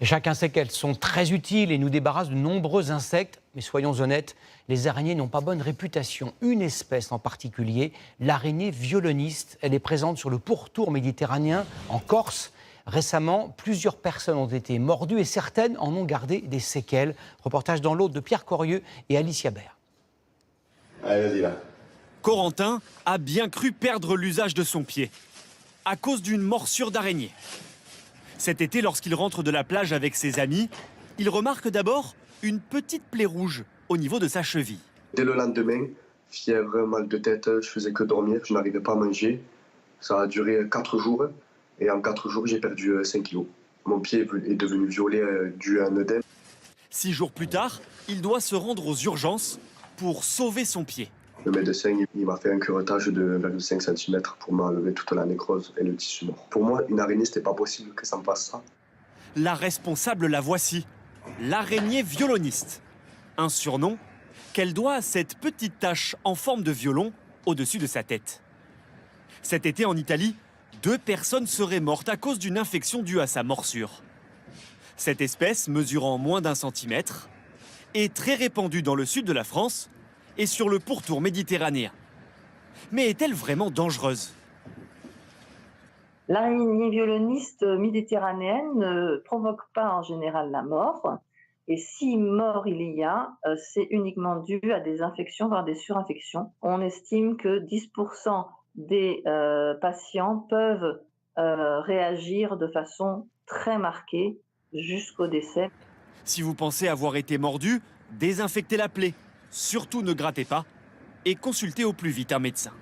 Et chacun sait qu'elles sont très utiles et nous débarrassent de nombreux insectes. Mais soyons honnêtes, les araignées n'ont pas bonne réputation. Une espèce en particulier, l'araignée violoniste, elle est présente sur le pourtour méditerranéen, en Corse. Récemment, plusieurs personnes ont été mordues et certaines en ont gardé des séquelles. Reportage dans l'Aude de Pierre Corieux et Alicia Baer. Allez, vas-y là. Corentin a bien cru perdre l'usage de son pied à cause d'une morsure d'araignée. Cet été, lorsqu'il rentre de la plage avec ses amis, il remarque d'abord une petite plaie rouge au niveau de sa cheville. Dès le lendemain, fièvre, mal de tête, je faisais que dormir, je n'arrivais pas à manger. Ça a duré 4 jours et en 4 jours, j'ai perdu 5 kilos. Mon pied est devenu violet dû à un œdème. 6 jours plus tard, il doit se rendre aux urgences pour sauver son pied. Le médecin il m'a fait un curettage de 1,5 cm pour m'enlever toute la nécrose et le tissu mort. Pour moi, une araignée, c'était pas possible que ça me fasse ça. La responsable, la voici, l'araignée violoniste. Un surnom qu'elle doit à cette petite tache en forme de violon au-dessus de sa tête. Cet été en Italie, 2 personnes seraient mortes à cause d'une infection due à sa morsure. Cette espèce, mesurant moins d'1 centimètre, est très répandue dans le sud de la France et sur le pourtour méditerranéen. Mais est-elle vraiment dangereuse ? L'araignée violoniste méditerranéenne ne provoque pas en général la mort. Et si mort il y a, c'est uniquement dû à des infections, voire des surinfections. On estime que 10% des patients peuvent réagir de façon très marquée jusqu'au décès. Si vous pensez avoir été mordu, désinfectez la plaie. Surtout ne grattez pas et consultez au plus vite un médecin.